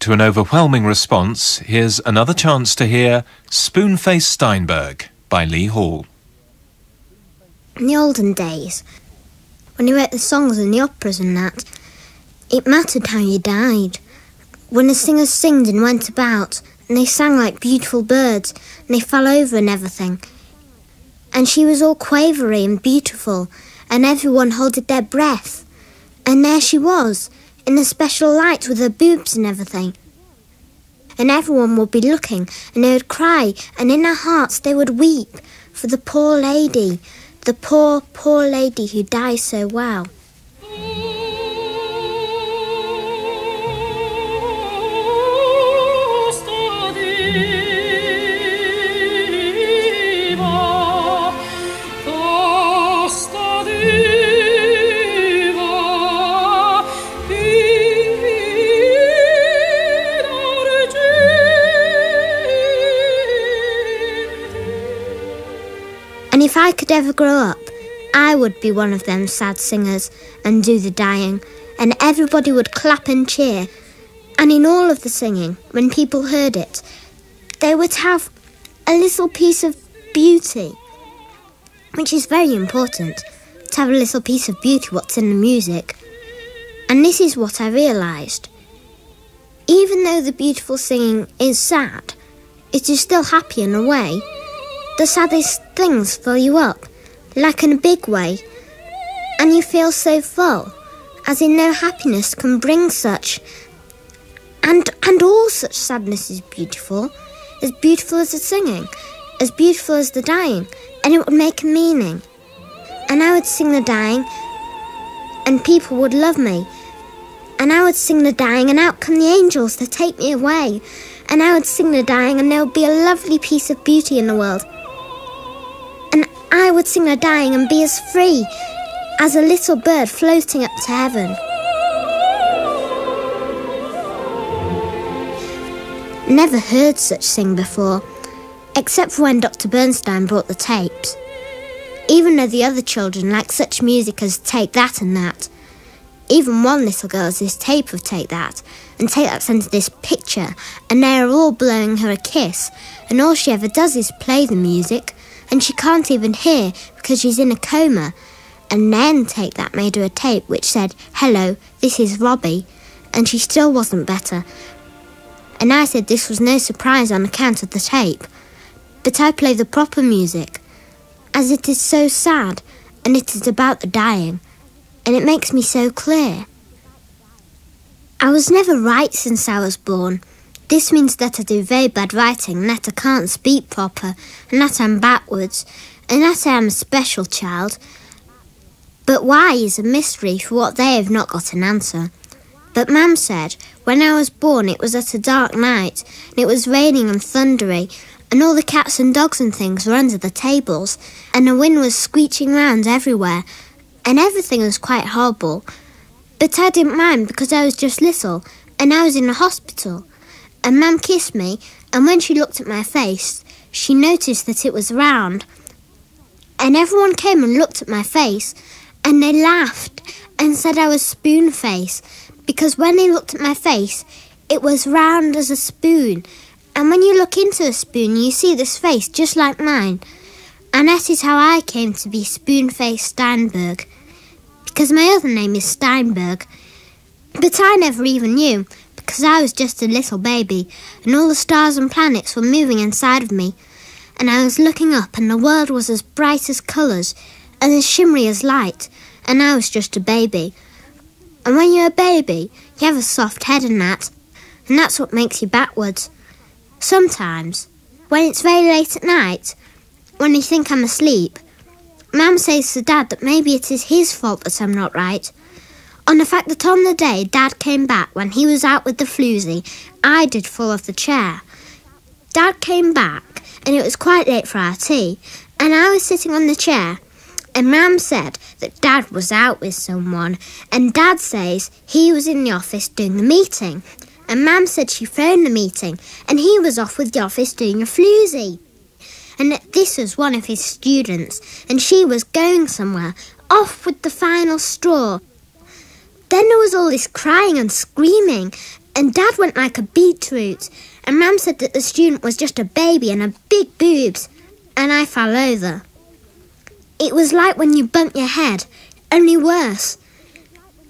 to an overwhelming response, here's another chance to hear Spoonface Steinberg by Lee Hall. In the olden days, when you wrote the songs and the operas and that, it mattered how you died. When the singers singed and went about, and they sang like beautiful birds, and they fell over and everything. And she was all quavery and beautiful, and everyone holded their breath. And there she was, in the special light with her boobs and everything. And everyone would be looking, and they would cry, and in their hearts they would weep for the poor lady, the poor, poor lady who died so well. And if I could ever grow up, I would be one of them sad singers and do the dying, and everybody would clap and cheer. And in all of the singing, when people heard it, they would have a little piece of beauty, which is very important, to have a little piece of beauty, what's in the music. And this is what I realised. Even though the beautiful singing is sad, it is still happy in a way. The saddest things fill you up, like in a big way, and you feel so full, as in no happiness can bring such. And all such sadness is beautiful as the singing, as beautiful as the dying, and it would make a meaning. And I would sing the dying, and people would love me. And I would sing the dying, and out come the angels to take me away. And I would sing the dying, and there would be a lovely piece of beauty in the world. And I would sing the dying and be as free as a little bird floating up to heaven. Never heard such sing before, except for when Dr. Bernstein brought the tapes. Even though the other children like such music as Take That and that. Even one little girl has this tape of Take That, and Take That sends this picture, and they are all blowing her a kiss, and all she ever does is play the music, and she can't even hear because she's in a coma. And then Take That made her a tape which said, "Hello, this is Robbie," and she still wasn't better. And I said this was no surprise on account of the tape, but I play the proper music, as it is so sad, and it is about the dying, and it makes me so clear. I was never right since I was born. This means that I do very bad writing, and that I can't speak proper, and that I'm backwards, and that I am a special child. But why is a mystery for what they have not got an answer. But Mam said, when I was born it was at a dark night, and it was raining and thundery, and all the cats and dogs and things were under the tables, and the wind was screeching round everywhere, and everything was quite horrible. But I didn't mind because I was just little, and I was in a hospital. And Mam kissed me, and when she looked at my face, she noticed that it was round. And everyone came and looked at my face, and they laughed and said I was Spoonface, because when they looked at my face, it was round as a spoon. And when you look into a spoon, you see this face just like mine. And that is how I came to be Spoonface Steinberg, because my other name is Steinberg. But I never even knew, because I was just a little baby, and all the stars and planets were moving inside of me, and I was looking up, and the world was as bright as colours, and as shimmery as light, and I was just a baby. And when you're a baby, you have a soft head and that's what makes you backwards. Sometimes, when it's very late at night, when you think I'm asleep, Mam says to Dad that maybe it is his fault that I'm not right. On the fact that on the day Dad came back when he was out with the floozy, I did fall off the chair. Dad came back, and it was quite late for our tea, and I was sitting on the chair, and Mam said that Dad was out with someone, and Dad says he was in the office doing the meeting, and Mam said she phoned the meeting, and he was off with the office doing a floozy, and that this was one of his students, and she was going somewhere, off with the final straw. Then there was all this crying and screaming, And Dad went like a beetroot, and Mum said that the student was just a baby and had big boobs, and I fell over. It was like when you bump your head, only worse.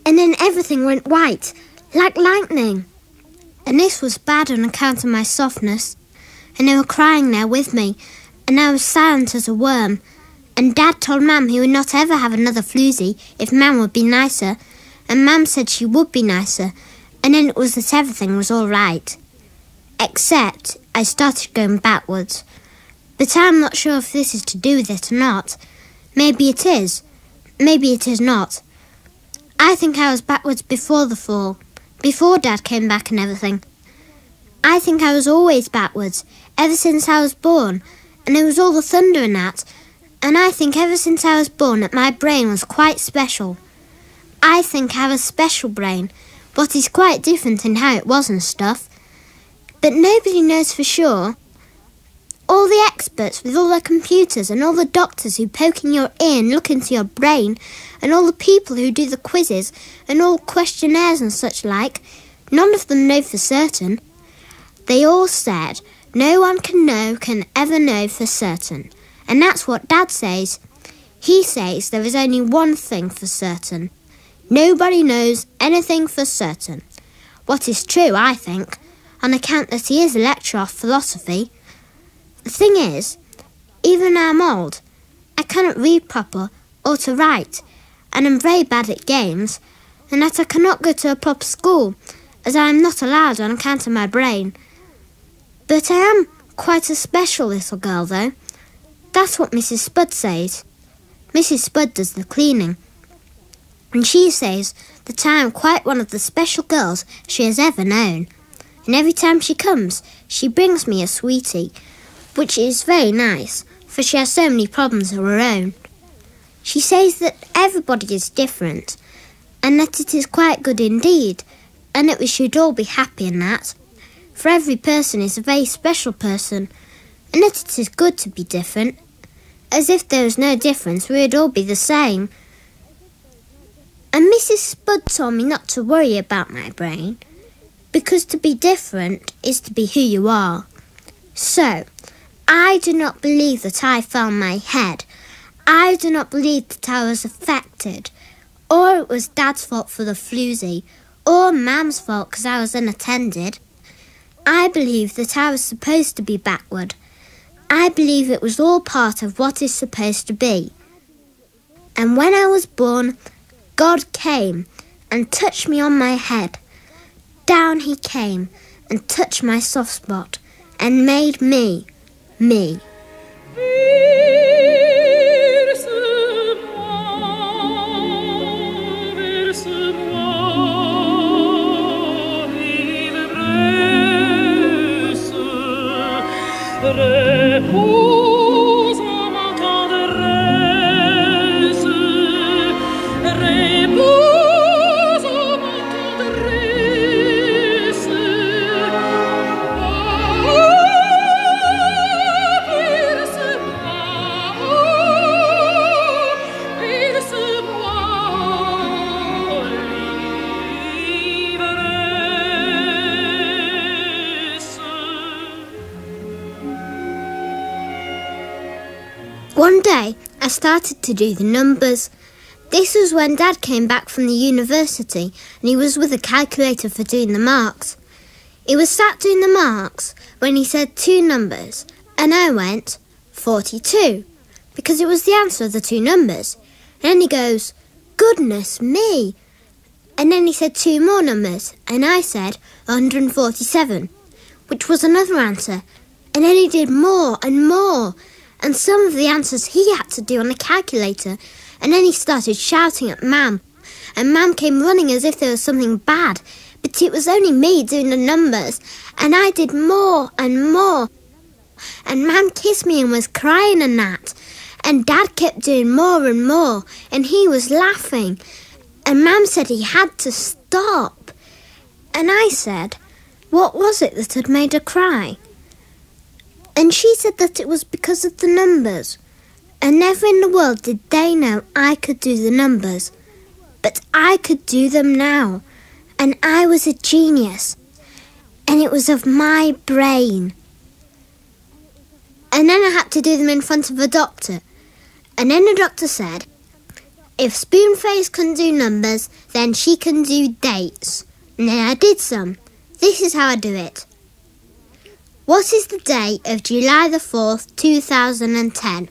And then everything went white, like lightning. And this was bad on account of my softness. And they were crying there with me, and I was silent as a worm. And Dad told Mum he would not ever have another floozy if Mum would be nicer, and Mum said she would be nicer, and then it was that everything was all right. Except I started going backwards. But I'm not sure if this is to do with it or not. Maybe it is. Maybe it is not. I think I was backwards before the fall, before Dad came back and everything. I think I was always backwards, ever since I was born, and it was all the thunder and that, and I think ever since I was born that my brain was quite special. I think I have a special brain, but it's quite different in how it was and stuff. But nobody knows for sure. All the experts with all their computers and all the doctors who poke in your ear and look into your brain and all the people who do the quizzes and all questionnaires and such like, none of them know for certain. They all said no one can ever know for certain. And that's what Dad says. He says there is only one thing for certain. Nobody knows anything for certain. What is true, I think, on account that he is a lecturer of philosophy. The thing is, even now I'm old, I cannot read proper or to write, and I'm very bad at games, and that I cannot go to a proper school, as I am not allowed on account of my brain. But I am quite a special little girl, though. That's what Mrs. Spud says. Mrs. Spud does the cleaning, and she says that I am quite one of the special girls she has ever known. And every time she comes, she brings me a sweetie, which is very nice, for she has so many problems of her own. She says that everybody is different, and that it is quite good indeed, and that we should all be happy in that, for every person is a very special person, and that it is good to be different, as if there was no difference we would all be the same. And Mrs. Spud told me not to worry about my brain, because to be different is to be who you are. So, I do not believe that I fell on my head. I do not believe that I was affected, or it was Dad's fault for the floozy, or Mum's fault because I was unattended. I believe that I was supposed to be backward. I believe it was all part of what is supposed to be. And when I was born, God came and touched me on my head. Down he came and touched my soft spot and made me, me. One day, I started to do the numbers. This was when Dad came back from the university and he was with a calculator for doing the marks. He was sat doing the marks when he said two numbers, and I went 42, because it was the answer of the two numbers. And then he goes, goodness me. And then he said two more numbers, and I said 147, which was another answer. And then he did more and more. And some of the answers he had to do on the calculator, and then he started shouting at Mum, and Mum came running as if there was something bad, but it was only me doing the numbers, and I did more and more, and Mum kissed me and was crying and that, and Dad kept doing more and more, and he was laughing, and Mum said he had to stop, and I said, what was it that had made her cry? And she said that it was because of the numbers. And never in the world did they know I could do the numbers. But I could do them now. And I was a genius. and it was of my brain. And then I had to do them in front of a doctor. And then the doctor said, if Spoonface can do numbers, then she can do dates. And then I did some. This is how I do it. What is the date of July the 4th, 2010?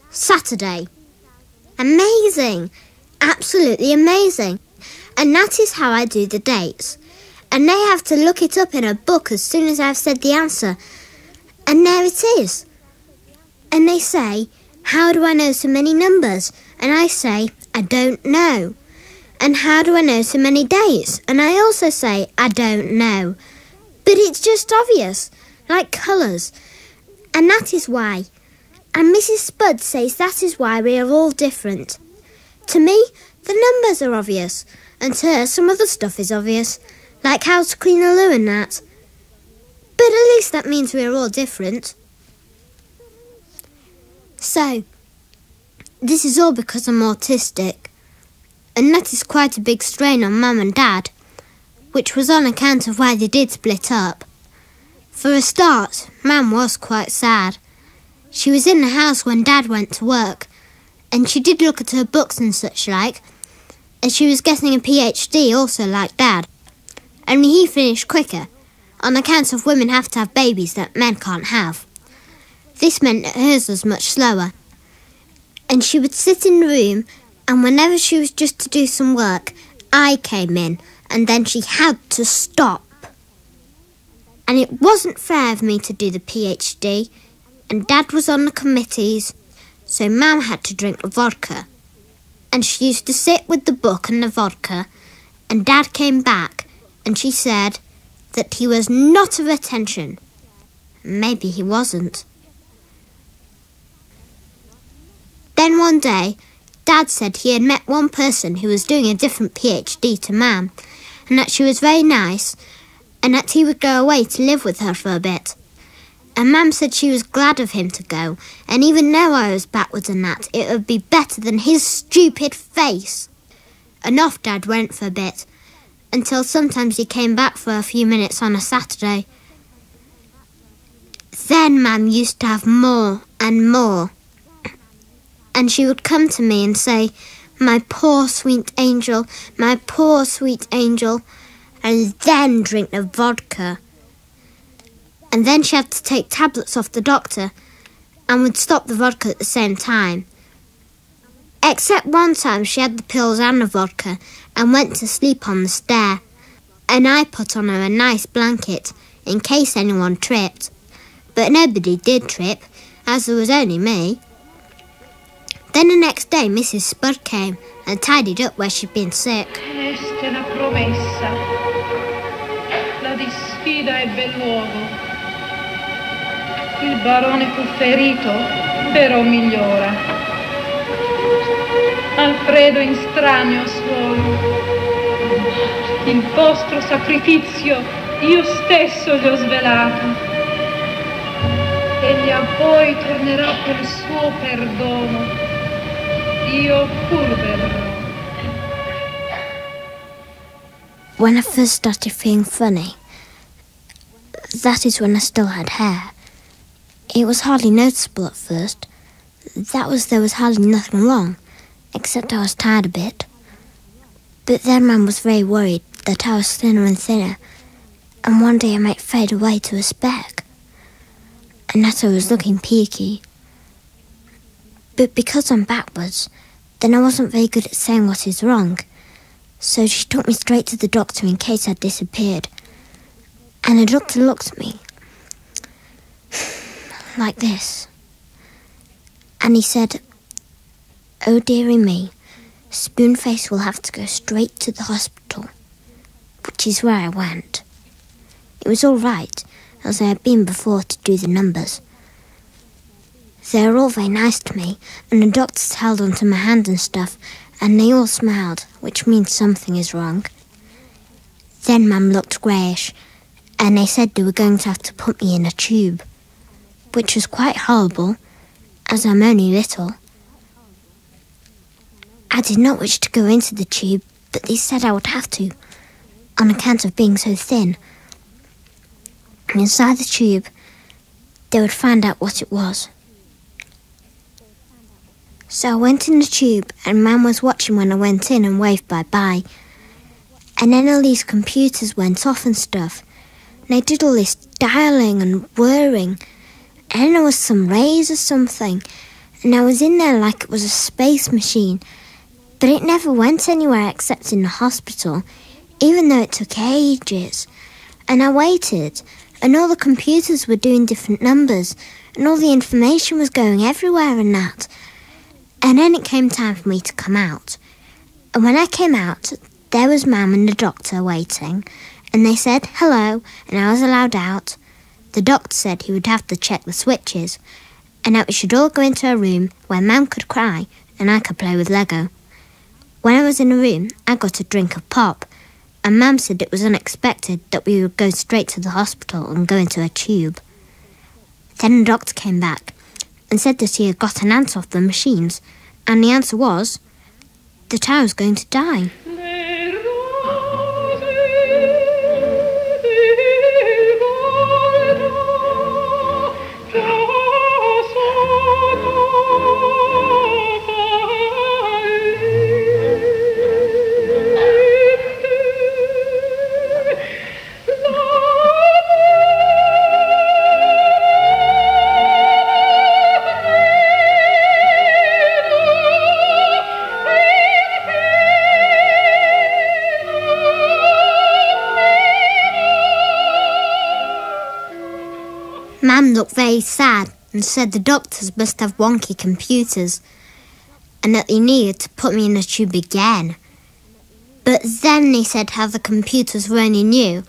Saturday. Amazing. Absolutely amazing. And that is how I do the dates. And they have to look it up in a book as soon as I've said the answer. And there it is. And they say, how do I know so many numbers? And I say, I don't know. And how do I know so many dates? And I also say, I don't know. But it's just obvious, like colours. And that is why. And Mrs. Spud says that is why we are all different. To me, the numbers are obvious. And to her, some other stuff is obvious, like how to clean a loo and that. But at least that means we are all different. So, this is all because I'm autistic, and that is quite a big strain on Mum and Dad, which was on account of why they did split up. For a start, Mum was quite sad. She was in the house when Dad went to work, and she did look at her books and such like, and she was getting a PhD also like Dad, only he finished quicker, on account of women have to have babies that men can't have. This meant that hers was much slower. And she would sit in the room, and whenever she was just to do some work, I came in, and then she had to stop. And it wasn't fair of me to do the PhD, and Dad was on the committees, so Mum had to drink the vodka. And she used to sit with the book and the vodka, and Dad came back, and she said that he was not of attention. Maybe he wasn't. Then one day, Dad said he had met one person who was doing a different PhD to Mam, and that she was very nice, and that he would go away to live with her for a bit. And Mam said she was glad of him to go, and even though I was backwards and that, it would be better than his stupid face. And off Dad went for a bit, until sometimes he came back for a few minutes on a Saturday. Then Mam used to have more and more. And she would come to me and say, my poor sweet angel, my poor sweet angel, and then drink the vodka. And then she had to take tablets off the doctor and would stop the vodka at the same time. Except one time she had the pills and the vodka and went to sleep on the stair. And I put on her a nice blanket in case anyone tripped. But nobody did trip, as there was only me. Then the next day Mrs. Spud came and tidied up where she'd been sick. Celeste la promessa, la disfida ebbe luogo. Il barone fu ferito, però migliora. Alfredo in stranio suolo. Il vostro sacrificio io stesso gli ho svelato. Egli a voi tornerà per suo perdono. Io pur verrò. When I first started feeling funny, that is when I still had hair. It was hardly noticeable at first. There was hardly nothing wrong, except I was tired a bit. But then Mum was very worried that I was thinner and thinner, and one day I might fade away to a speck, and that I was looking peaky. But because I'm backwards, then I wasn't very good at saying what is wrong, so she took me straight to the doctor in case I'd disappeared. And the doctor looked at me, like this, and he said, "Oh dearie me, Spoonface will have to go straight to the hospital," which is where I went. It was all right, as I had been before to do the numbers. They were all very nice to me, and the doctors held onto my hand and stuff, and they all smiled, which means something is wrong. Then Mum looked greyish, and they said they were going to have to put me in a tube, which was quite horrible, as I'm only little. I did not wish to go into the tube, but they said I would have to, on account of being so thin. and inside the tube they would find out what it was. So I went in the tube, and Mum was watching when I went in and waved bye-bye. And then all these computers went off and stuff, and they did all this dialing and whirring, and then there was some rays or something, and I was in there like it was a space machine, but it never went anywhere except in the hospital, even though it took ages. And I waited, and all the computers were doing different numbers, and all the information was going everywhere and that. And then it came time for me to come out. And when I came out, there was Mum and the doctor waiting, and they said hello, and I was allowed out. The doctor said he would have to check the switches, and that we should all go into a room where Mum could cry and I could play with Lego. When I was in the room, I got a drink of pop, and Mum said it was unexpected that we would go straight to the hospital and go into a tube. Then the doctor came back and said that he had got an answer off the machines, and the answer was that I was going to die. Mum looked very sad and said the doctors must have wonky computers and that they needed to put me in a tube again. But then they said how the computers were only new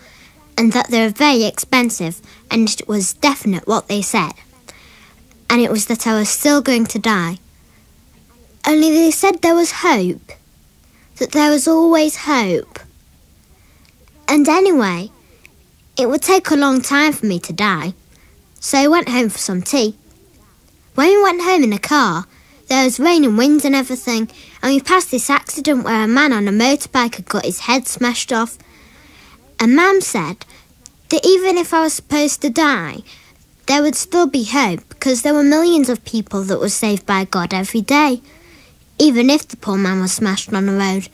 and that they were very expensive, and it was definite what they said. And it was that I was still going to die. Only they said there was hope, that there was always hope. And anyway, it would take a long time for me to die. So I went home for some tea. When we went home in the car, there was rain and wind and everything, and we passed this accident where a man on a motorbike had got his head smashed off. And Mum said that even if I was supposed to die, there would still be hope, because there were millions of people that were saved by God every day, even if the poor man was smashed on the road.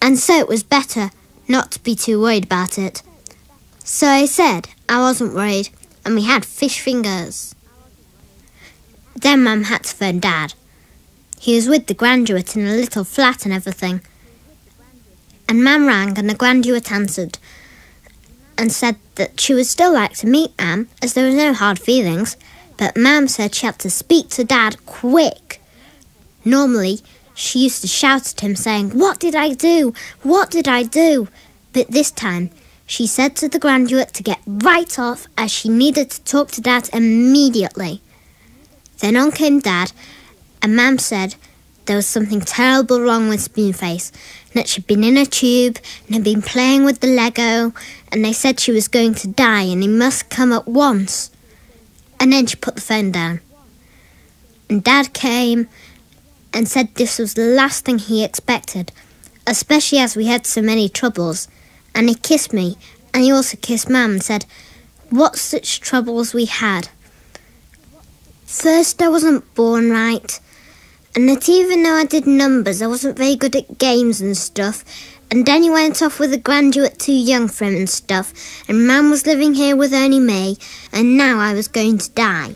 And so it was better not to be too worried about it. So I said I wasn't worried, and we had fish fingers. Then Mum had to phone Dad. He was with the graduate in a little flat and everything. And Mum rang, and the graduate answered and said that she would still like to meet Mum, as there was no hard feelings, but Mum said she had to speak to Dad quick. Normally, she used to shout at him saying, "What did I do? What did I do?" But this time, she said to the graduate to get right off, as she needed to talk to Dad immediately. Then on came Dad, and Mum said there was something terrible wrong with Spoonface, and that she'd been in a tube and had been playing with the Lego, and they said she was going to die and he must come at once. And then she put the phone down. And Dad came and said this was the last thing he expected, especially as we had so many troubles. And he kissed me, and he also kissed Mum and said what such troubles we had. First, I wasn't born right, and that even though I did numbers, I wasn't very good at games and stuff. And then he went off with a graduate too young for him and stuff, and Mum was living here with only me, and now I was going to die.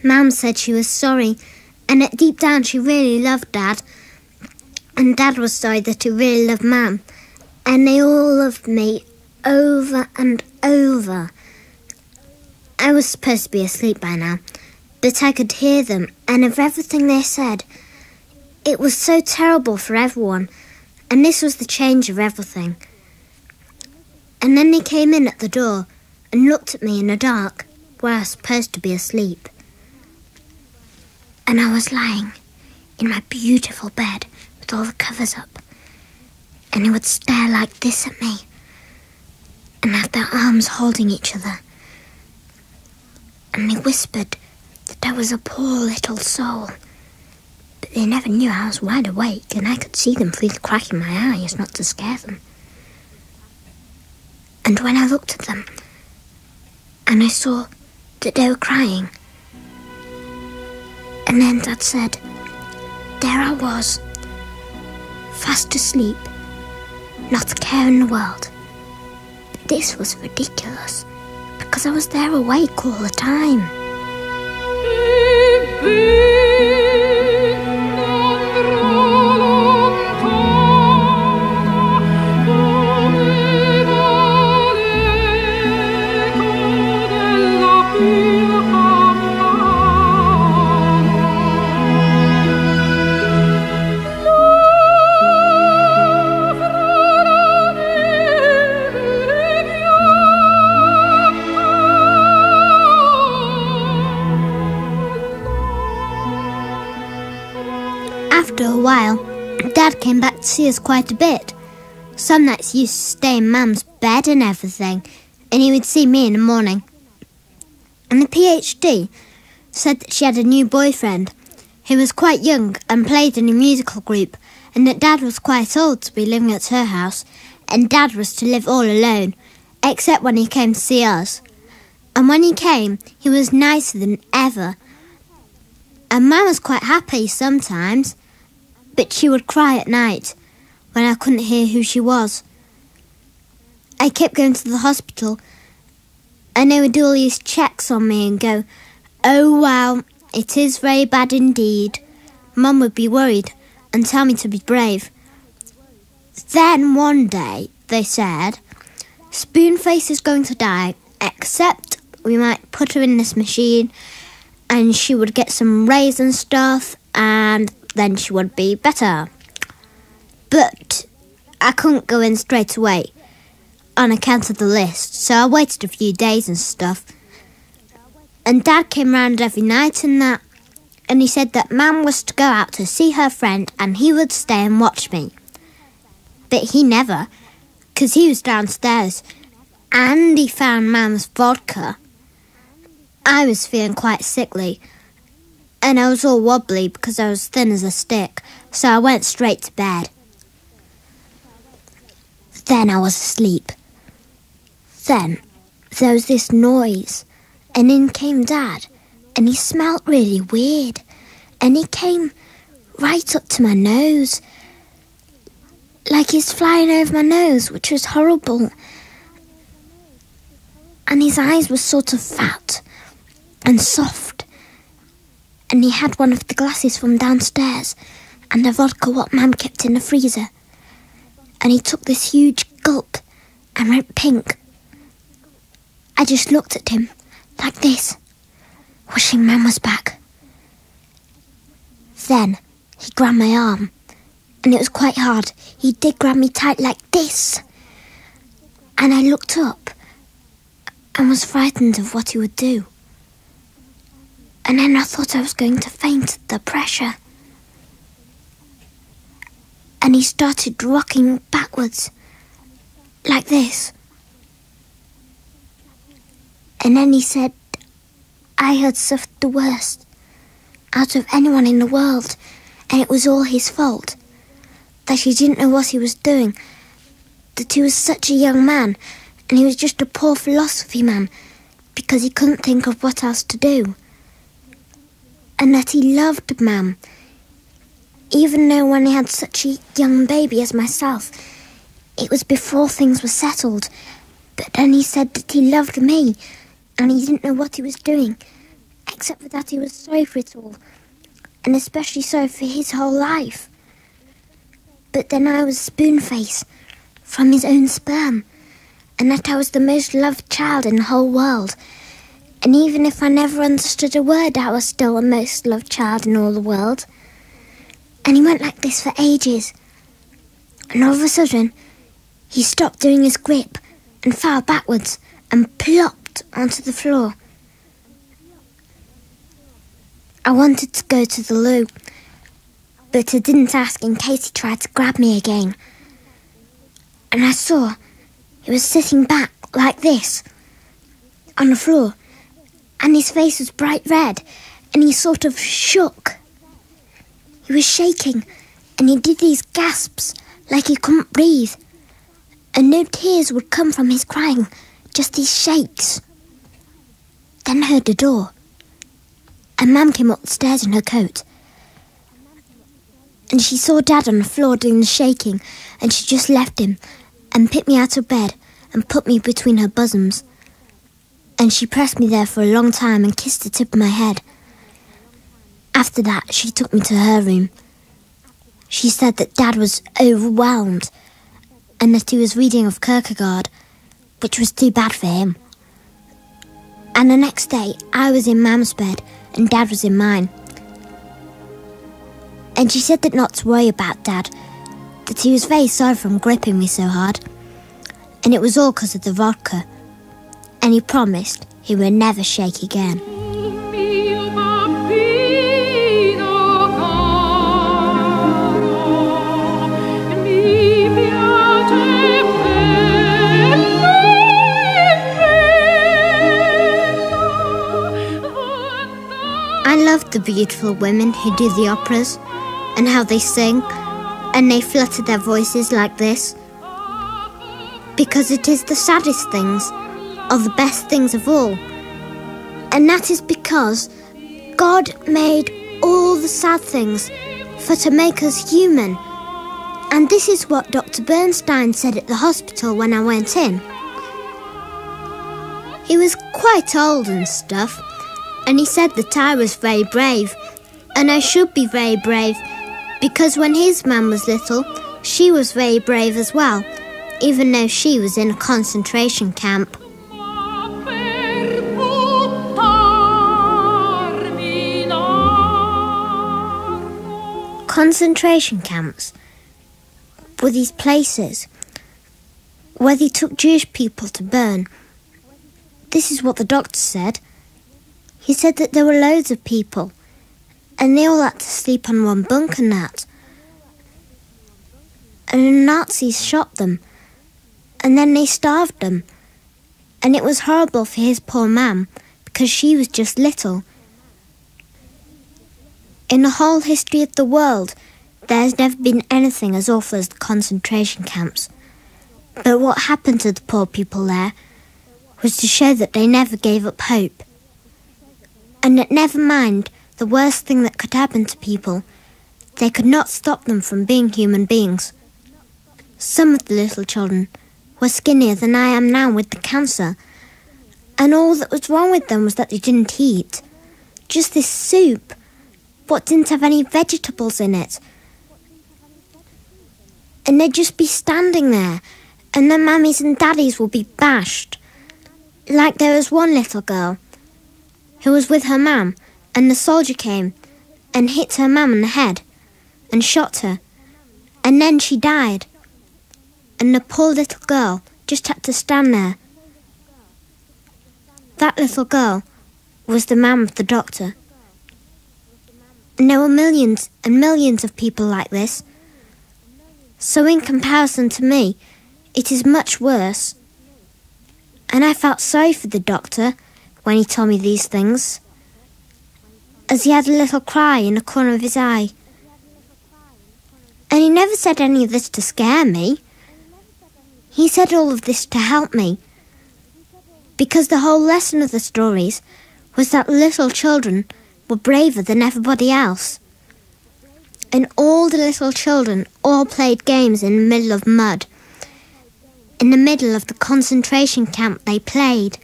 Mum said she was sorry, and that deep down she really loved Dad. And Dad was sorry that he really loved Mum, and they all loved me over and over. I was supposed to be asleep by now, but I could hear them, and of everything they said, it was so terrible for everyone, and this was the change of everything. And then they came in at the door and looked at me in the dark, where I was supposed to be asleep. And I was lying in my beautiful bed with all the covers up, and they would stare like this at me and have their arms holding each other. And they whispered that I was a poor little soul, but they never knew I was wide awake and I could see them through the crack in my eyes, not to scare them. And when I looked at them, and I saw that they were crying, and then Dad said, there I was, fast asleep, not a care in the world. But this was ridiculous, because I was there awake all the time. After a while, Dad came back to see us quite a bit. Some nights he used to stay in Mum's bed and everything, and he would see me in the morning. And the PhD said that she had a new boyfriend who was quite young and played in a musical group, and that Dad was quite old to be living at her house, and Dad was to live all alone, except when he came to see us. And when he came, he was nicer than ever. And Mum was quite happy sometimes, but she would cry at night when I couldn't hear who she was. I kept going to the hospital, and they would do all these checks on me and go, oh wow, it is very bad indeed. Mum would be worried and tell me to be brave. Then one day they said, Spoonface is going to die, except we might put her in this machine and she would get some rays and stuff, and then she would be better. But I couldn't go in straight away on account of the list, so I waited a few days and stuff. And Dad came round every night and that, and he said that Mum was to go out to see her friend and he would stay and watch me. But he never, 'cause he was downstairs, and he found Mum's vodka. I was feeling quite sickly, and I was all wobbly because I was thin as a stick, so I went straight to bed. Then I was asleep. Then there was this noise, and in came Dad, and he smelled really weird, and he came right up to my nose, like he's flying over my nose, which was horrible. And his eyes were sort of fat and soft, and he had one of the glasses from downstairs and the vodka what Mum kept in the freezer, and he took this huge gulp and went pink. I just looked at him like this, wishing Mum was back. Then he grabbed my arm, and it was quite hard. He did grab me tight like this, and I looked up and was frightened of what he would do. And then I thought I was going to faint at the pressure. And he started rocking backwards, like this. And then he said I had suffered the worst out of anyone in the world, and it was all his fault, that he didn't know what he was doing, that he was such a young man, and he was just a poor philosophy man, because he couldn't think of what else to do. And that he loved Mum, even though when he had such a young baby as myself, it was before things were settled. But then he said that he loved me, and he didn't know what he was doing, except for that he was sorry for it all, and especially sorry for his whole life. But then I was Spoonface, from his own sperm, and that I was the most loved child in the whole world. And even if I never understood a word, I was still the most loved child in all the world. And he went like this for ages. And all of a sudden, he stopped doing his grip and fell backwards and plopped onto the floor. I wanted to go to the loo, but I didn't ask in case he tried to grab me again. And I saw he was sitting back like this on the floor, and his face was bright red, and he sort of shook. He was shaking, and he did these gasps like he couldn't breathe. and no tears would come from his crying, just these shakes. Then I heard the door, and Mum came up the stairs in her coat, and she saw Dad on the floor doing the shaking, and she just left him and picked me out of bed and put me between her bosoms. And she pressed me there for a long time and kissed the tip of my head. After that, she took me to her room. She said that Dad was overwhelmed and that he was reading of Kierkegaard, which was too bad for him. And the next day, I was in Mum's bed and Dad was in mine. And she said that not to worry about Dad, that he was very sorry for gripping me so hard, and it was all because of the vodka. And he promised he would never shake again. I love the beautiful women who do the operas and how they sing and they flutter their voices like this, because it is the saddest things are the best things of all. And that is because God made all the sad things for to make us human. And this is what Dr. Bernstein said at the hospital when I went in. He was quite old and stuff, and he said that I was very brave, and I should be very brave, because when his mum was little, she was very brave as well, even though she was in a concentration camp. Concentration camps were these places where they took Jewish people to burn. This is what the doctor said. He said that there were loads of people, and they all had to sleep on one bunk and that. And the Nazis shot them, and then they starved them. And it was horrible for his poor mum, because she was just little. In the whole history of the world, there has never been anything as awful as the concentration camps. But what happened to the poor people there was to show that they never gave up hope. And that never mind the worst thing that could happen to people, they could not stop them from being human beings. Some of the little children were skinnier than I am now with the cancer, and all that was wrong with them was that they didn't eat. Just this soup, what didn't have any vegetables in it. And they'd just be standing there, and their mummies and daddies would be bashed. Like there was one little girl who was with her mum, and the soldier came and hit her mum on the head and shot her, and then she died. And the poor little girl just had to stand there. That little girl was the mum of the doctor. And there were millions and millions of people like this. So in comparison to me, it is much worse. And I felt sorry for the doctor when he told me these things, as he had a little cry in the corner of his eye. And he never said any of this to scare me. He said all of this to help me, because the whole lesson of the stories was that little children were braver than everybody else. And all the little children all played games in the middle of mud. In the middle of the concentration camp they played.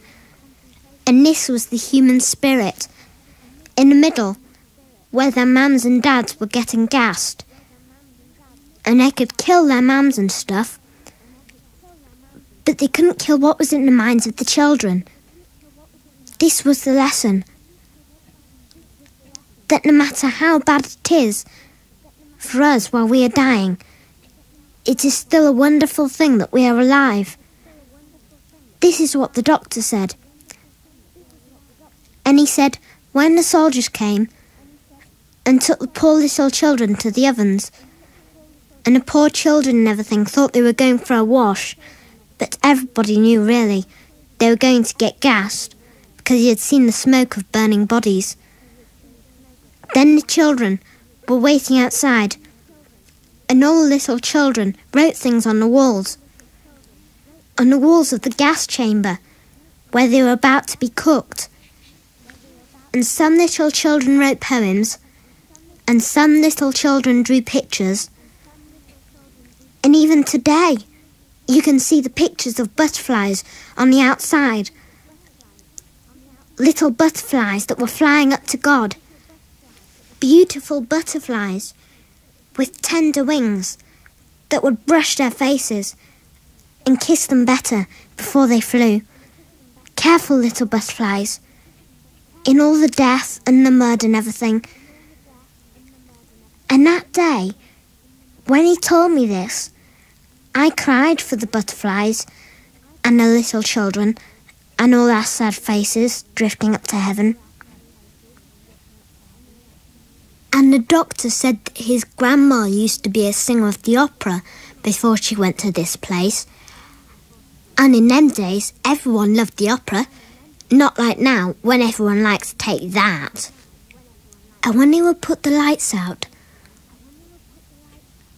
And this was the human spirit. In the middle, where their mums and dads were getting gassed. And they could kill their mums and stuff. But they couldn't kill what was in the minds of the children. This was the lesson. That no matter how bad it is for us while we are dying, it is still a wonderful thing that we are alive. This is what the doctor said. And he said when the soldiers came and took the poor little children to the ovens, and the poor children and everything thought they were going for a wash, but everybody knew really they were going to get gassed because he had seen the smoke of burning bodies. Then the children were waiting outside, and all the little children wrote things on the walls. on the walls of the gas chamber where they were about to be cooked. And some little children wrote poems, and some little children drew pictures. And even today, you can see the pictures of butterflies on the outside. Little butterflies that were flying up to God. Beautiful butterflies with tender wings that would brush their faces and kiss them better before they flew. Careful little butterflies, in all the death and the mud and everything. And that day, when he told me this, I cried for the butterflies and the little children and all our sad faces drifting up to heaven. And the doctor said that his grandma used to be a singer of the opera before she went to this place. And in them days, everyone loved the opera, not like now, when everyone likes to take that. And when they would put the lights out,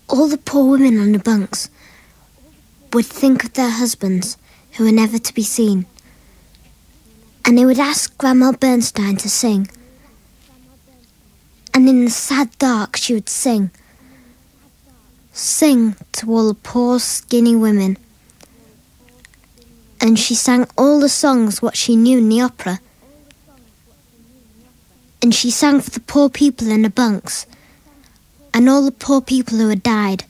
all the poor women on the bunks would think of their husbands who were never to be seen. And they would ask Grandma Bernstein to sing. And in the sad dark she would sing. Sing to all the poor skinny women. And she sang all the songs what she knew in the opera. And she sang for the poor people in the bunks, and all the poor people who had died.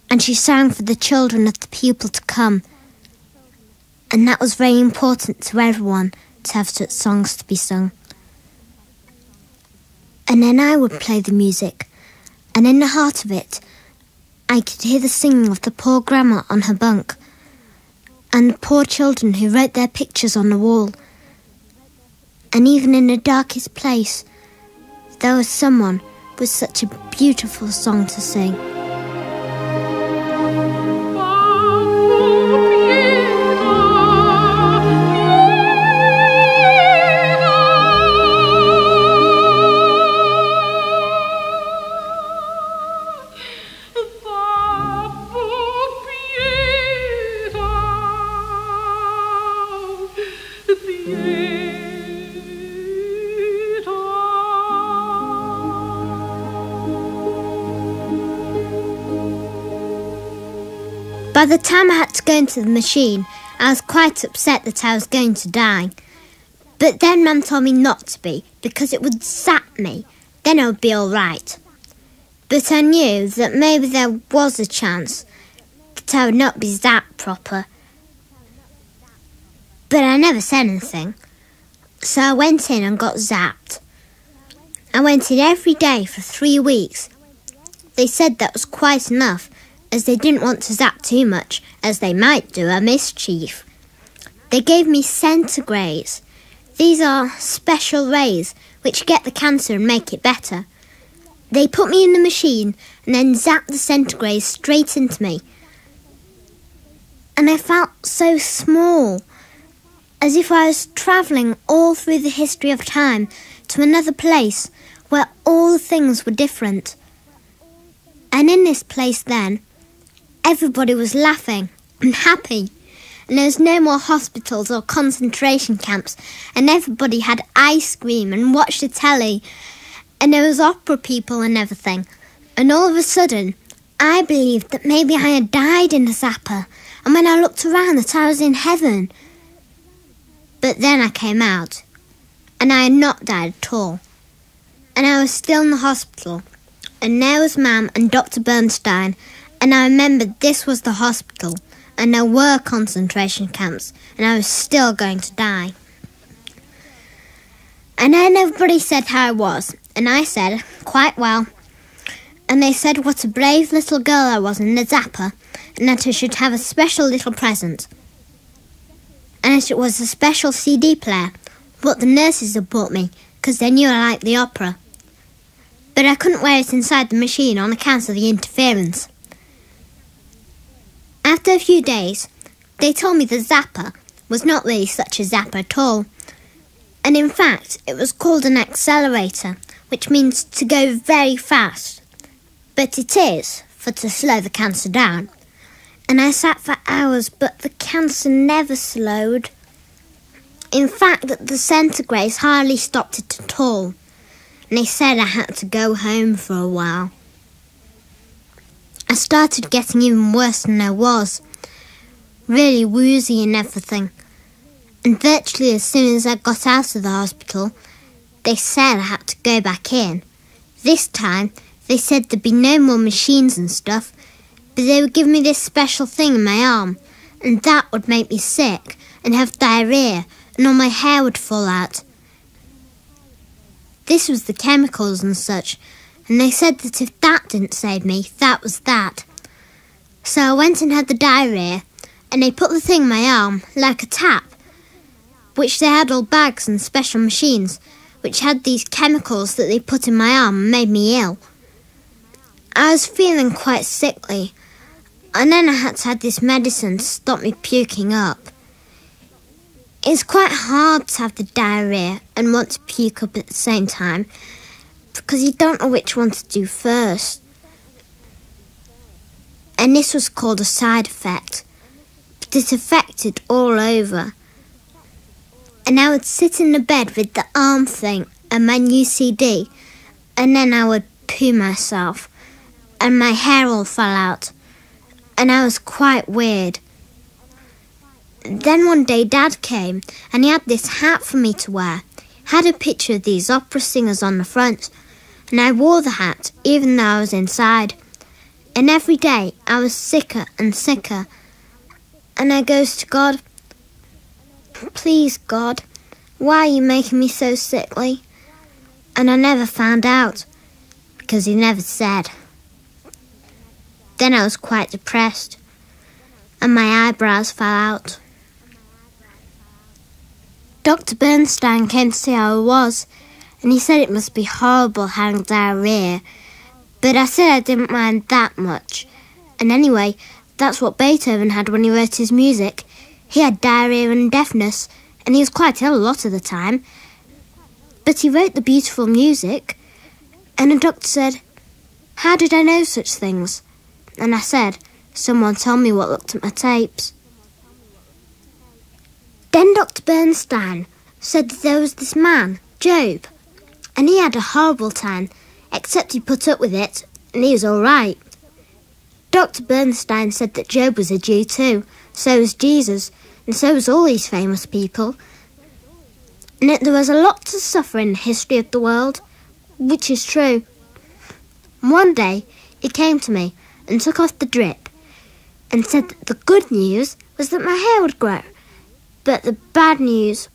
And she sang for the children of the people to come. And that was very important to everyone, to have such songs to be sung. And then I would play the music, and in the heart of it, I could hear the singing of the poor grandma on her bunk, and the poor children who wrote their pictures on the wall. And even in the darkest place, there was someone with such a beautiful song to sing. By the time I had to go into the machine, I was quite upset that I was going to die. But then Mum told me not to be, because it would zap me. Then I would be all right. But I knew that maybe there was a chance that I would not be zapped proper. But I never said anything. So I went in and got zapped. I went in every day for 3 weeks. They said that was quite enough, as they didn't want to zap too much, as they might do a mischief. They gave me centigrades. These are special rays which get the cancer and make it better. They put me in the machine and then zapped the centigrades straight into me. And I felt so small, as if I was travelling all through the history of time to another place where all things were different. And in this place then, everybody was laughing and happy, and there was no more hospitals or concentration camps, and everybody had ice cream and watched the telly, and there was opera people and everything. And all of a sudden, I believed that maybe I had died in the zapper, and when I looked around that I was in heaven. But then I came out, and I had not died at all, and I was still in the hospital, and there was Mum and Dr. Bernstein. And I remembered this was the hospital, and there were concentration camps, and I was still going to die. And then everybody said how I was, and I said, quite well. And they said what a brave little girl I was in the zapper, and that I should have a special little present. And that it was a special CD player, what the nurses had bought me, because they knew I liked the opera. But I couldn't wear it inside the machine on account of the interference. After a few days, they told me the zapper was not really such a zapper at all. And in fact, it was called an accelerator, which means to go very fast. But it is for to slow the cancer down. And I sat for hours, but the cancer never slowed. In fact, the centigrades hardly stopped it at all. And they said I had to go home for a while. I started getting even worse than I was. Really woozy and everything. And virtually as soon as I got out of the hospital, they said I had to go back in. This time, they said there'd be no more machines and stuff, but they would give me this special thing in my arm, and that would make me sick and have diarrhea, and all my hair would fall out. This was the chemicals and such, and they said that if that didn't save me, that was that. So I went and had the diarrhea, and they put the thing in my arm, like a tap, which they had all bags and special machines, which had these chemicals that they put in my arm and made me ill. I was feeling quite sickly, and then I had to have this medicine to stop me puking up. It's quite hard to have the diarrhea and want to puke up at the same time, because you don't know which one to do first. And this was called a side effect, but it affected all over. And I would sit in the bed with the arm thing and my new CD, and then I would poo myself, and my hair all fell out, and I was quite weird. Then one day Dad came, and he had this hat for me to wear. Had a picture of these opera singers on the front, and I wore the hat even though I was inside. And every day I was sicker and sicker, and I goes to God, "Please, God, why are you making me so sickly?" And I never found out, because he never said. Then I was quite depressed, and my eyebrows fell out. Dr. Bernstein came to see how I was, and he said it must be horrible having diarrhea, but I said I didn't mind that much. And anyway, that's what Beethoven had when he wrote his music. He had diarrhea and deafness, and he was quite ill a lot of the time. But he wrote the beautiful music, and the doctor said, "How did I know such things?" And I said, "Someone told me what looked at my tapes." Then Dr. Bernstein said that there was this man, Job, and he had a horrible time, except he put up with it, and he was all right. Dr. Bernstein said that Job was a Jew too, so was Jesus, and so was all these famous people, and that there was a lot to suffer in the history of the world, which is true. One day he came to me and took off the drip, and said that the good news was that my hair would grow, but the bad news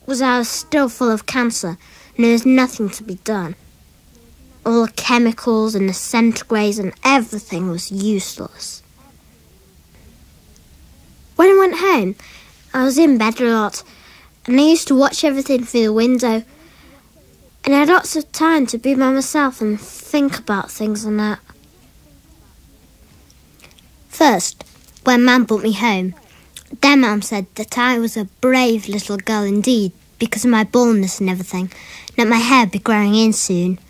was I was still full of cancer, and there was nothing to be done. All the chemicals and the centigrades and everything was useless. When I went home, I was in bed a lot, and I used to watch everything through the window, and I had lots of time to be by myself and think about things and that. First, when Mum brought me home, then Mum said that I was a brave little girl indeed, because of my baldness and everything, and that my hair would be growing in soon.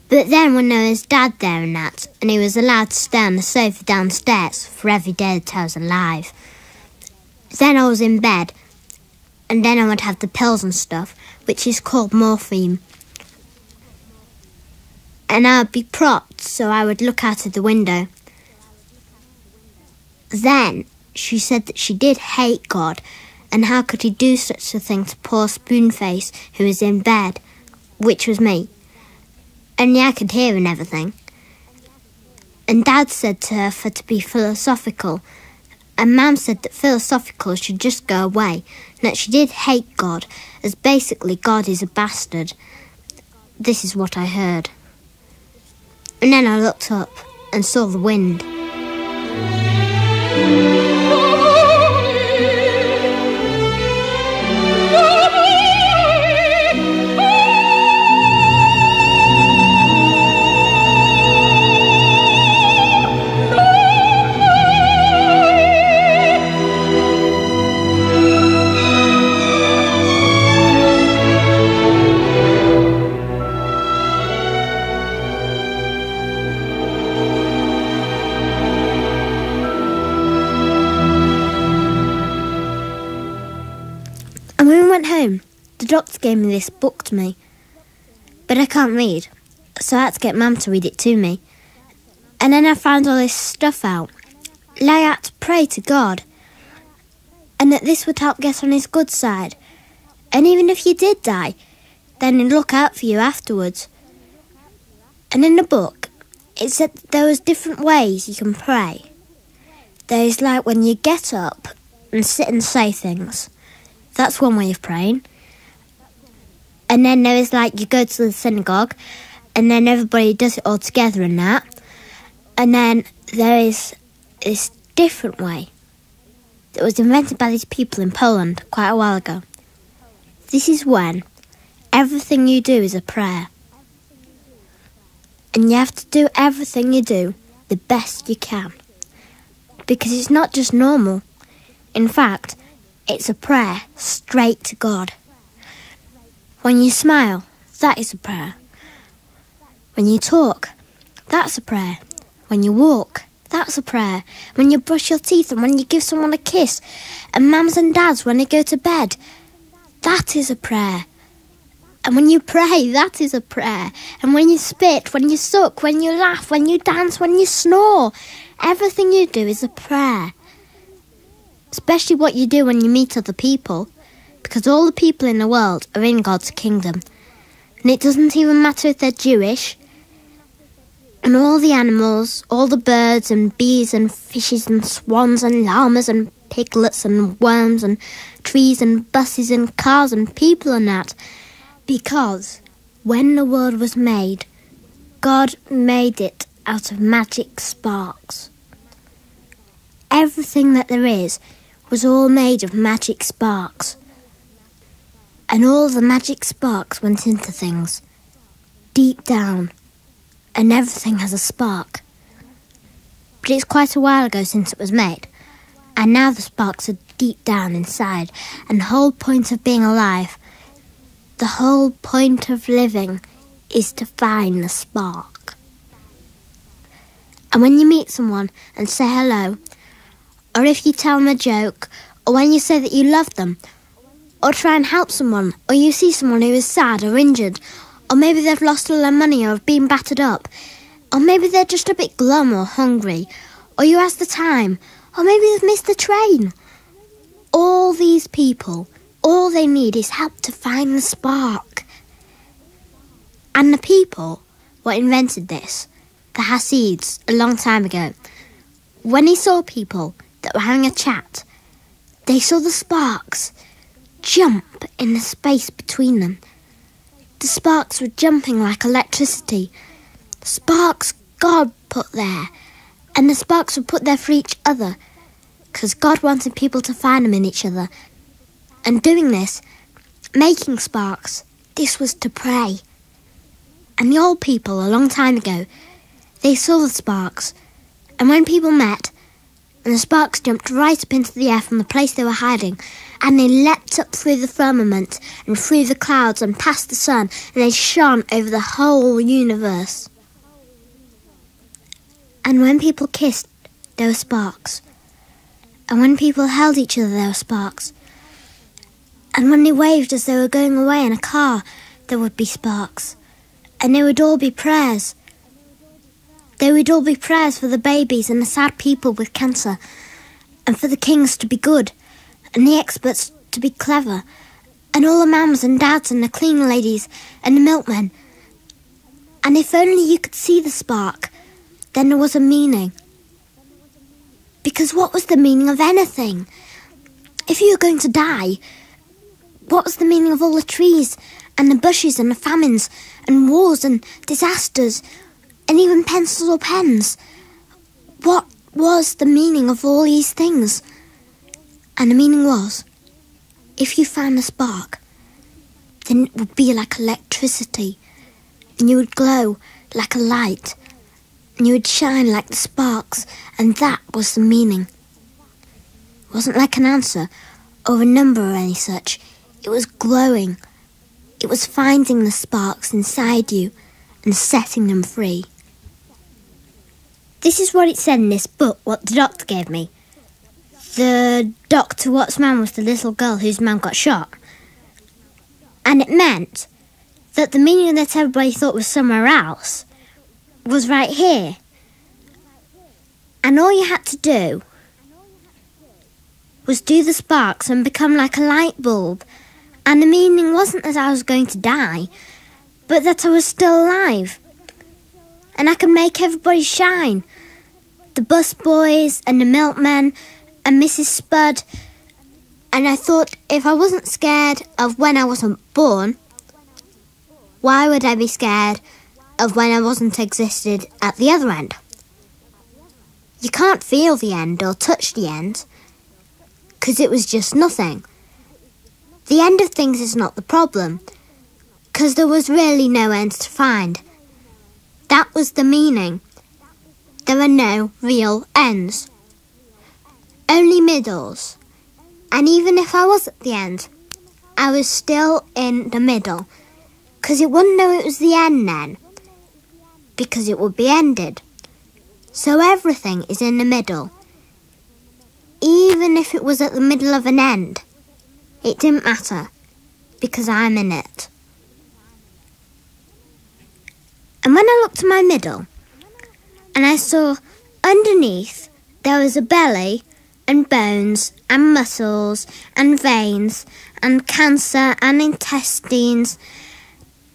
But then when there was Dad there and that, and he was allowed to stay on the sofa downstairs for every day that I was alive, then I was in bed, and then I would have the pills and stuff, which is called morphine. And I would be propped so I would look out of the window. Then she said that she did hate God, and how could he do such a thing to poor Spoonface, who was in bed, which was me. Only I could hear and everything. And Dad said to her for to be philosophical, and Mum said that philosophical should just go away, and that she did hate God, as basically God is a bastard. This is what I heard. And then I looked up and saw the wind. And when we went home, the doctor gave me this book to me. But I can't read, so I had to get Mum to read it to me. And then I found all this stuff out. Like I had to pray to God. And that this would help get on his good side. And even if you did die, then he'd look out for you afterwards. And in the book, it said that there was different ways you can pray. There's like when you get up and sit and say things. That's one way of praying. And then there is like you go to the synagogue and then everybody does it all together and that. And then there is this different way that was invented by these people in Poland quite a while ago. This is when everything you do is a prayer. And you have to do everything you do the best you can. Because it's not just normal. In fact, it's a prayer straight to God. When you smile, that is a prayer. When you talk, that's a prayer. When you walk, that's a prayer. When you brush your teeth and when you give someone a kiss, and mums and dads when they go to bed, that is a prayer. And when you pray, that is a prayer. And when you spit, when you suck, when you laugh, when you dance, when you snore, everything you do is a prayer. Especially what you do when you meet other people. Because all the people in the world are in God's kingdom. And it doesn't even matter if they're Jewish. And all the animals, all the birds and bees and fishes and swans and llamas and piglets and worms and trees and buses and cars and people and that. Because when the world was made, God made it out of magic sparks. Everything that there is was all made of magic sparks. And all the magic sparks went into things, deep down, and everything has a spark. But it's quite a while ago since it was made, and now the sparks are deep down inside, and the whole point of being alive, the whole point of living, is to find the spark. And when you meet someone and say hello, or if you tell them a joke, or when you say that you love them, or try and help someone, or you see someone who is sad or injured, or maybe they've lost all their money or have been battered up, or maybe they're just a bit glum or hungry, or you ask the time, or maybe they've missed the train. All these people, all they need is help to find the spark. And the people what invented this, the Hasids, a long time ago, when he saw people that were having a chat, they saw the sparks jump in the space between them. The sparks were jumping like electricity. Sparks God put there. And the sparks were put there for each other, because God wanted people to find them in each other. And doing this, making sparks, this was to pray. And the old people, a long time ago, they saw the sparks. And when people met, and the sparks jumped right up into the air from the place they were hiding, and they leapt up through the firmament and through the clouds and past the sun, and they shone over the whole universe. And when people kissed, there were sparks. And when people held each other, there were sparks. And when they waved as they were going away in a car, there would be sparks. And they would all be prayers. They would all be prayers for the babies and the sad people with cancer, and for the kings to be good, and the experts to be clever, and all the mums and dads and the cleaning ladies and the milkmen. And if only you could see the spark, then there was a meaning. Because what was the meaning of anything? If you were going to die, what was the meaning of all the trees and the bushes and the famines and wars and disasters and even pencils or pens? What was the meaning of all these things? And the meaning was, if you found a spark, then it would be like electricity, and you would glow like a light, and you would shine like the sparks, and that was the meaning. It wasn't like an answer or a number or any such. It was glowing. It was finding the sparks inside you and setting them free. This is what it said in this book, what the doctor gave me. The doctor what's man was the little girl whose mum got shot. And it meant that the meaning that everybody thought was somewhere else was right here. And all you had to do was do the sparks and become like a light bulb. And the meaning wasn't that I was going to die, but that I was still alive. And I could make everybody shine. The bus boys and the milkmen and Mrs. Spud. And I thought, if I wasn't scared of when I wasn't born, why would I be scared of when I wasn't existed at the other end? You can't feel the end or touch the end, because it was just nothing. The end of things is not the problem, because there was really no end to find. That was the meaning. There are no real ends, only middles. And even if I was at the end, I was still in the middle, because it wouldn't know it was the end then, because it would be ended. So everything is in the middle. Even if it was at the middle of an end, it didn't matter, because I'm in it. And when I looked at my middle, and I saw underneath there was a belly and bones and muscles and veins and cancer and intestines,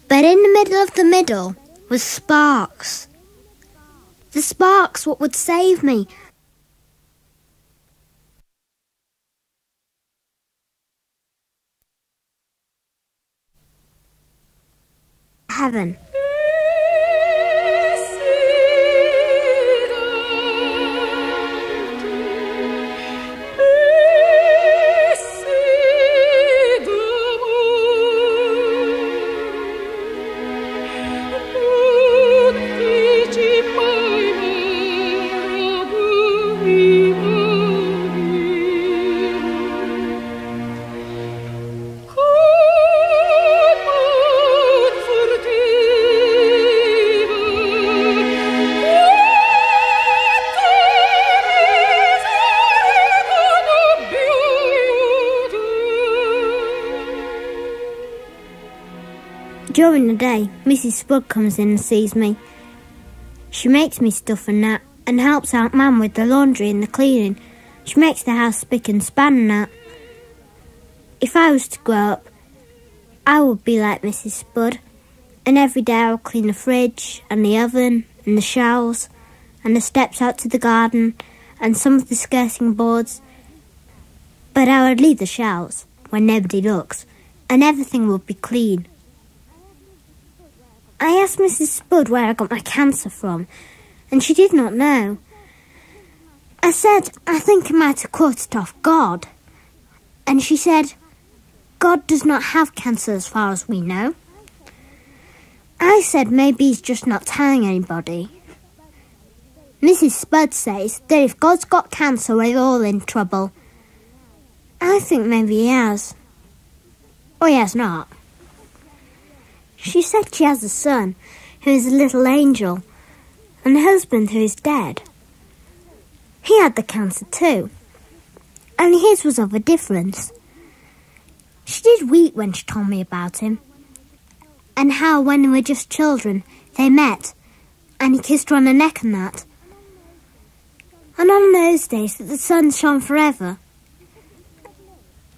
but in the middle of the middle was sparks. The sparks, what would save me. Heaven. During the day, Mrs. Spud comes in and sees me. She makes me stuff and that, and helps out Mam with the laundry and the cleaning. She makes the house spick and span and that. If I was to grow up, I would be like Mrs. Spud, and every day I would clean the fridge and the oven and the shelves and the steps out to the garden and some of the skirting boards. But I would leave the shelves when nobody looks, and everything would be clean. I asked Mrs. Spud where I got my cancer from, and she did not know. I said, I think I might have caught it off God. And she said, God does not have cancer as far as we know. I said maybe he's just not telling anybody. Mrs. Spud says that if God's got cancer, we're all in trouble. I think maybe he has. Or he has not. She said she has a son who is a little angel and a husband who is dead. He had the cancer too, only his was of a difference. She did weep when she told me about him, and how when they were just children they met and he kissed her on the neck and that. And on those days that the sun shone forever.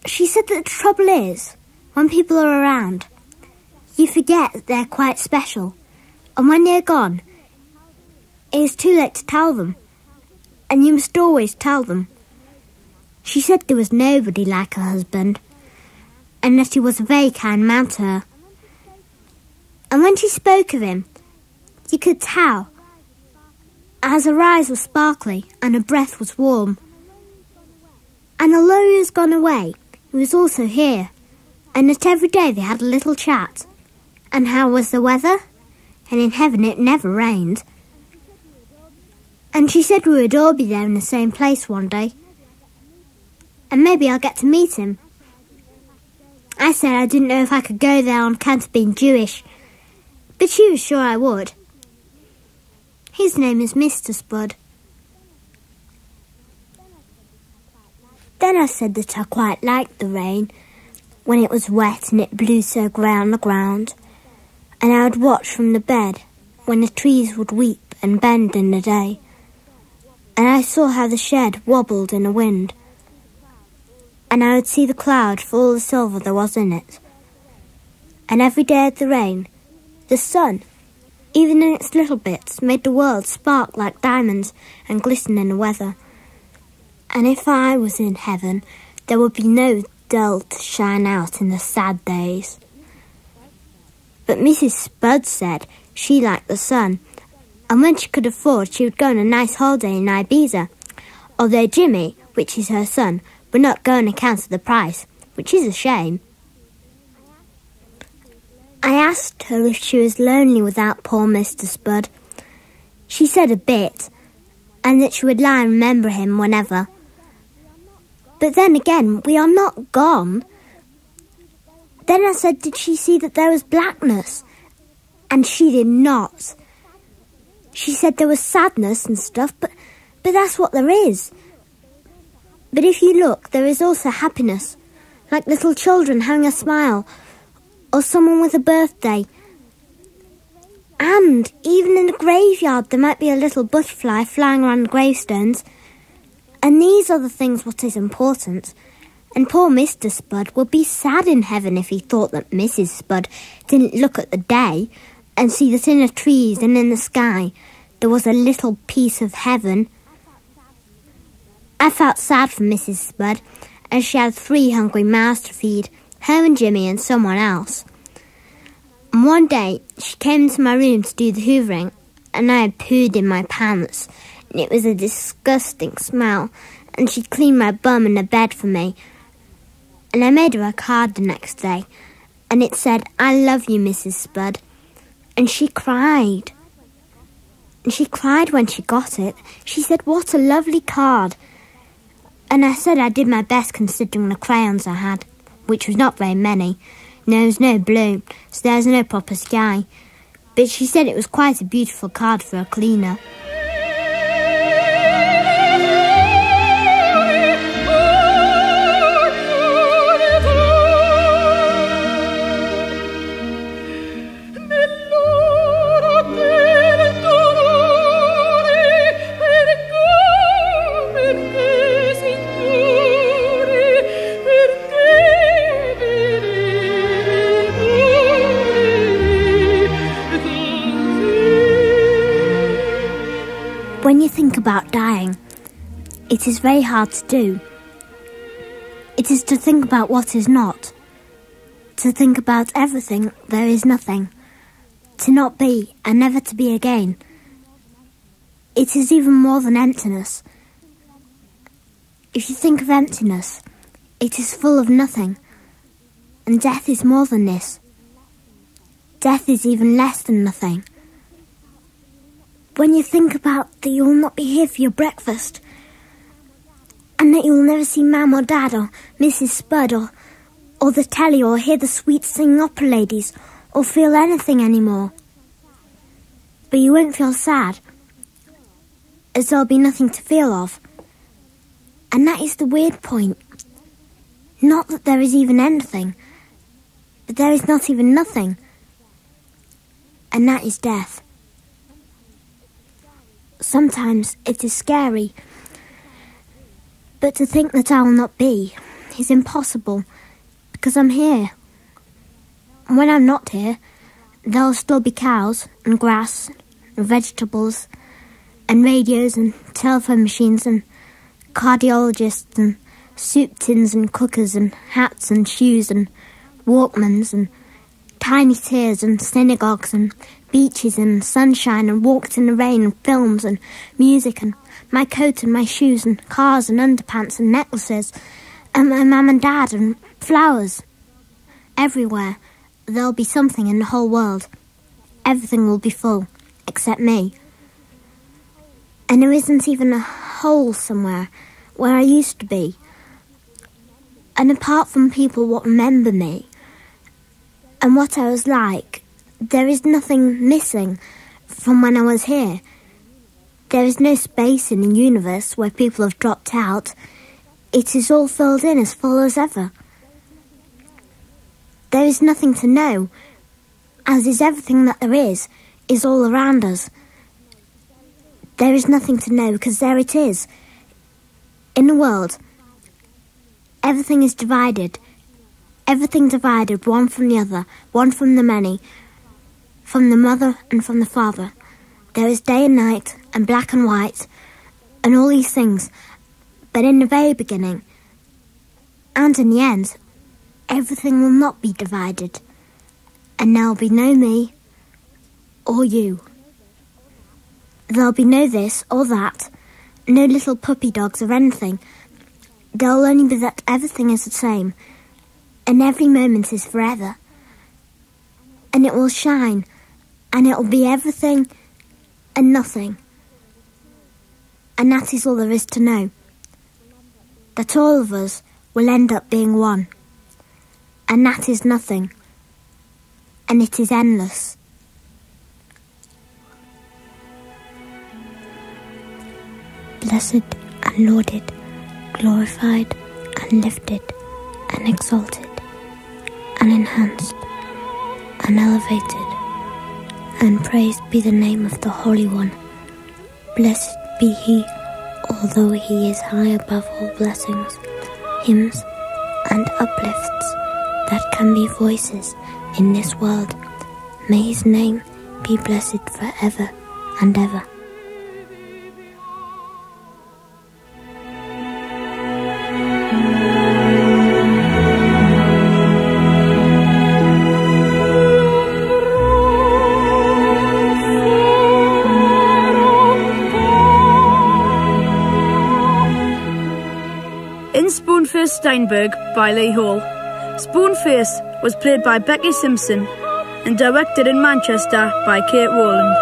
She said that the trouble is, when people are around, you forget that they're quite special, and when they're gone, it is too late to tell them, and you must always tell them. She said there was nobody like her husband, and that he was a very kind man to her. And when she spoke of him, you could tell, as her eyes were sparkly and her breath was warm. And although he was gone away, he was also here, and that every day they had a little chat. And how was the weather? And in heaven it never rained. And she said we would all be there in the same place one day. And maybe I'll get to meet him. I said I didn't know if I could go there on account of being Jewish, but she was sure I would. His name is Mr. Spud. Then I said that I quite liked the rain, when it was wet and it blew so grey on the ground, and I would watch from the bed when the trees would weep and bend in the day, and I saw how the shed wobbled in the wind, and I would see the cloud for all the silver there was in it. And every day of the rain, the sun, even in its little bits, made the world spark like diamonds and glisten in the weather. And if I was in heaven, there would be no dull to shine out in the sad days. But Mrs. Spud said she liked the sun, and when she could afford, she would go on a nice holiday in Ibiza, although Jimmy, which is her son, would not go on account of the price, which is a shame. I asked her if she was lonely without poor Mr. Spud. She said a bit, and that she would lie and remember him whenever. But then again, we are not gone. Then I said, did she see that there was blackness? And she did not. She said there was sadness and stuff, but that's what there is. But if you look, there is also happiness, like little children having a smile, or someone with a birthday. And even in the graveyard there might be a little butterfly flying around the gravestones. And these are the things what is important. And poor Mr. Spud would be sad in heaven if he thought that Mrs. Spud didn't look at the day and see that in the trees and in the sky there was a little piece of heaven. I felt sad for Mrs. Spud, as she had 3 hungry mouths to feed, her and Jimmy and someone else. And one day she came into my room to do the hoovering, and I had pooed in my pants, and it was a disgusting smell, and she cleaned my bum and the bed for me. And I made her a card the next day, and it said, "I love you, Mrs. Spud." And she cried. And she cried when she got it. She said, "What a lovely card." And I said I did my best considering the crayons I had, which was not very many. There was no blue, so there was no proper sky. But she said it was quite a beautiful card for a cleaner. When you think about dying, it is very hard to do. It is to think about what is not. To think about everything, there is nothing. To not be, and never to be again. It is even more than emptiness. If you think of emptiness, it is full of nothing. And death is more than this. Death is even less than nothing. When you think about that you will not be here for your breakfast, and that you will never see Mam or Dad or Mrs. Spud or the telly or hear the sweet singing opera ladies or feel anything anymore. But you won't feel sad, as there'll be nothing to feel of. And that is the weird point. Not that there is even anything, but there is not even nothing. And that is death. Sometimes it is scary, but to think that I will not be is impossible, because I'm here. And when I'm not here, there will still be cows and grass and vegetables and radios and telephone machines and cardiologists and soup tins and cookers and hats and shoes and Walkmans and tiny tears and synagogues and beaches and sunshine and walks in the rain and films and music and my coat and my shoes and cars and underpants and necklaces and my mum and dad and flowers. Everywhere there'll be something in the whole world. Everything will be full, except me. And there isn't even a hole somewhere where I used to be. And apart from people what remember me and what I was like, there is nothing missing from when I was here. There is no space in the universe where people have dropped out. It is all filled in as full as ever. There is nothing to know, as is everything that there is all around us. There is nothing to know, because there it is. In the world, everything is divided. Everything divided, one from the other, one from the many, from the mother and from the father. There is day and night, and black and white, and all these things. But in the very beginning, and in the end, everything will not be divided. And there'll be no me or you. There'll be no this or that, no little puppy dogs or anything. There'll only be that everything is the same, and every moment is forever. And it will shine, and it'll be everything and nothing. And that is all there is to know. That all of us will end up being one. And that is nothing. And it is endless. Blessed and lauded, glorified and lifted and exalted and enhanced and elevated, and praised be the name of the Holy One. Blessed be He, although He is high above all blessings, hymns and uplifts that can be voices in this world. May His name be blessed forever and ever. In Spoonface Steinberg by Lee Hall. Spoonface was played by Becky Simpson and directed in Manchester by Kate Rowland.